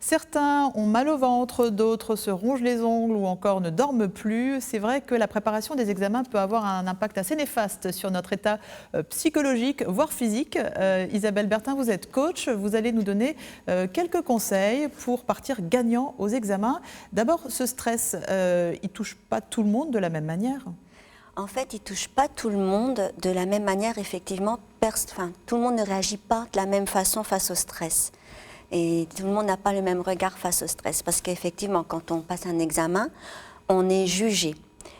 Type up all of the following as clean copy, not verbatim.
Certains ont mal au ventre, d'autres se rongent les ongles ou encore ne dorment plus. C'est vrai que la préparation des examens peut avoir un impact assez néfaste sur notre état psychologique, voire physique. Isabelle Bertin, vous êtes coach. Vous allez nous donner quelques conseils pour partir gagnant aux examens. D'abord, ce stress, il ne touche pas tout le monde de la même manière? En fait, il ne touche pas tout le monde de la même manière, effectivement. Tout le monde ne réagit pas de la même façon face au stress. Et tout le monde n'a pas le même regard face au stress. Parce qu'effectivement, quand on passe un examen, on est jugé.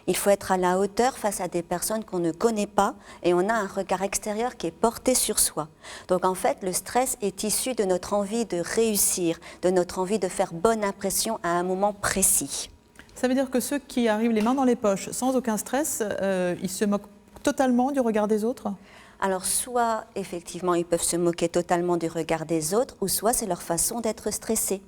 Il faut être à la hauteur face à des personnes qu'on ne connaît pas et on a un regard extérieur qui est porté sur soi. Donc en fait, le stress est issu de notre envie de réussir, de notre envie de faire bonne impression à un moment précis. Ça veut dire que ceux qui arrivent les mains dans les poches sans aucun stress, ils se moquent totalement du regard des autres? Alors soit effectivement ils peuvent se moquer totalement du regard des autres, ou soit c'est leur façon d'être stressé.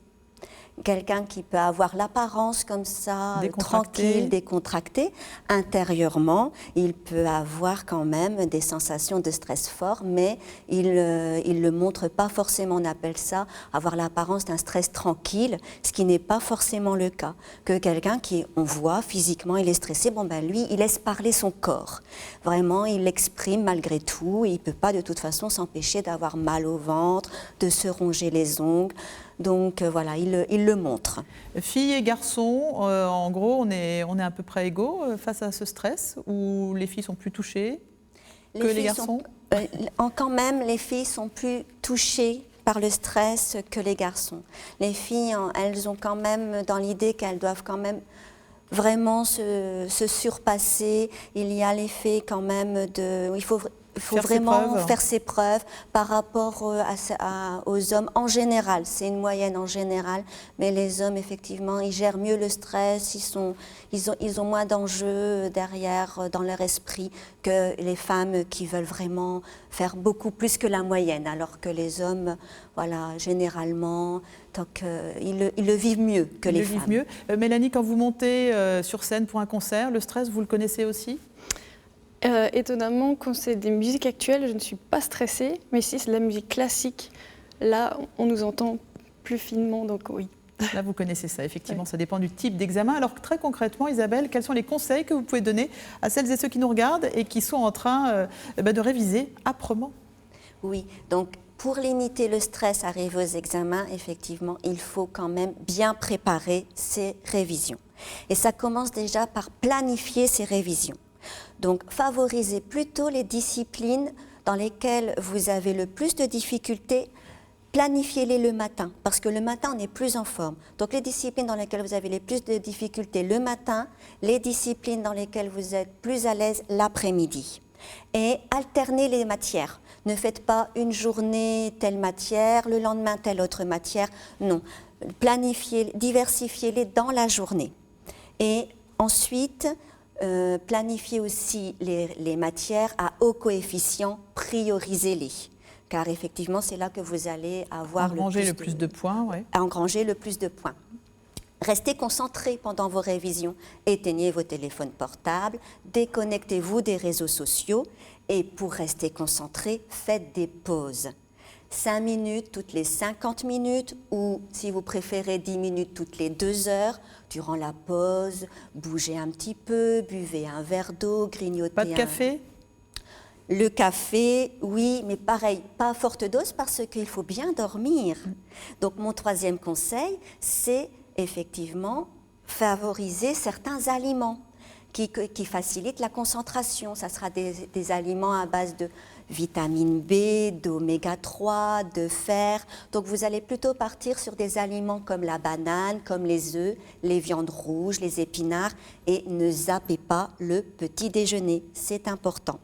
Quelqu'un qui peut avoir l'apparence comme ça, tranquille, décontracté, intérieurement, il peut avoir quand même des sensations de stress fort, mais il ne le montre pas forcément. On appelle ça avoir l'apparence d'un stress tranquille, ce qui n'est pas forcément le cas. Que quelqu'un qui, on voit physiquement, il est stressé, lui, il laisse parler son corps. Vraiment, il l'exprime malgré tout, et il ne peut pas de toute façon s'empêcher d'avoir mal au ventre, de se ronger les ongles. Donc voilà, il le montre. Filles et garçons, en gros, on est à peu près égaux face à ce stress, ou les filles sont plus touchées que les garçons? Quand même, les filles sont plus touchées par le stress que les garçons. Les filles, elles ont quand même dans l'idée qu'elles doivent quand même vraiment se surpasser. Il y a l'effet quand même de... Il faut vraiment faire ses preuves par rapport aux hommes en général. C'est une moyenne en général, mais les hommes, effectivement, ils gèrent mieux le stress, ils ont moins d'enjeux derrière dans leur esprit que les femmes qui veulent vraiment faire beaucoup plus que la moyenne, alors que les hommes, voilà, généralement, ils le vivent mieux que les femmes. Mieux. Mélanie, quand vous montez sur scène pour un concert, le stress, vous le connaissez aussi ? Étonnamment, quand c'est des musiques actuelles, je ne suis pas stressée, mais si c'est de la musique classique, là, on nous entend plus finement, donc oui. Là, vous connaissez ça, effectivement, ça dépend du type d'examen. Alors, très concrètement, Isabelle, quels sont les conseils que vous pouvez donner à celles et ceux qui nous regardent et qui sont en train de réviser âprement? Oui, donc pour limiter le stress arrivé aux examens, effectivement, il faut quand même bien préparer ses révisions. Et ça commence déjà par planifier ses révisions. Donc, favorisez plutôt les disciplines dans lesquelles vous avez le plus de difficultés. Planifiez-les le matin, parce que le matin, on est plus en forme. Donc, les disciplines dans lesquelles vous avez les plus de difficultés le matin, les disciplines dans lesquelles vous êtes plus à l'aise l'après-midi. Et alternez les matières. Ne faites pas une journée telle matière, le lendemain telle autre matière. Non, planifiez, diversifiez-les dans la journée. Et ensuite, planifiez aussi les matières à haut coefficient, priorisez-les. Car effectivement, c'est là que vous allez avoir engranger le plus de points. Ouais. Engranger le plus de points. Restez concentrés pendant vos révisions. Éteignez vos téléphones portables, déconnectez-vous des réseaux sociaux et pour rester concentrés, faites des pauses. 5 minutes toutes les 50 minutes ou, si vous préférez, 10 minutes toutes les 2 heures. Durant la pause, bougez un petit peu, buvez un verre d'eau, grignotez. Pas de café ? Le café, oui, mais pareil, pas à forte dose parce qu'il faut bien dormir. Donc mon troisième conseil, c'est effectivement favoriser certains aliments qui facilitent la concentration. Ça sera des aliments à base de vitamine B, d'oméga 3, de fer. Donc vous allez plutôt partir sur des aliments comme la banane, comme les œufs, les viandes rouges, les épinards et ne zappez pas le petit déjeuner, c'est important.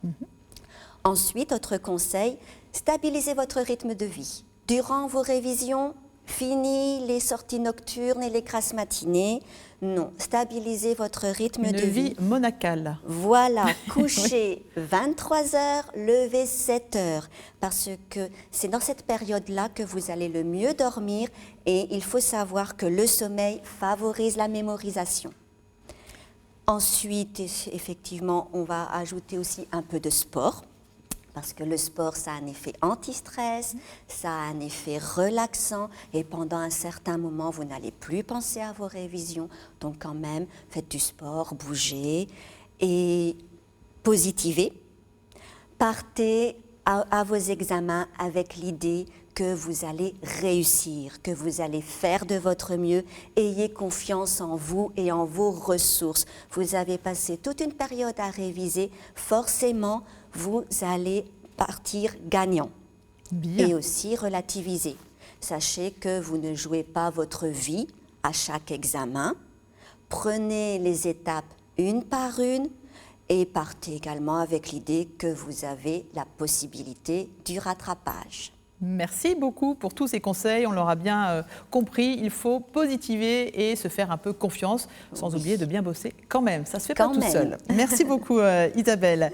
Ensuite, autre conseil, stabilisez votre rythme de vie. Durant vos révisions, fini les sorties nocturnes et les crasses matinées. Non, stabilisez votre rythme de vie. Une vie monacale. Voilà, couchez 23 heures, levez 7 heures. Parce que c'est dans cette période-là que vous allez le mieux dormir et il faut savoir que le sommeil favorise la mémorisation. Ensuite, effectivement, on va ajouter aussi un peu de sport. Parce que le sport, ça a un effet anti-stress, ça a un effet relaxant et pendant un certain moment, vous n'allez plus penser à vos révisions. Donc quand même, faites du sport, bougez et positivez. Partez à vos examens avec l'idée que vous allez réussir, que vous allez faire de votre mieux. Ayez confiance en vous et en vos ressources. Vous avez passé toute une période à réviser. Forcément, vous allez partir gagnant. Bien. Et aussi relativiser. Sachez que vous ne jouez pas votre vie à chaque examen. Prenez les étapes une par une et partez également avec l'idée que vous avez la possibilité du rattrapage. Merci beaucoup pour tous ces conseils. On l'aura bien compris. Il faut positiver et se faire un peu confiance, sans oublier de bien bosser quand même. Ça se fait pas tout seul. Merci beaucoup, Isabelle.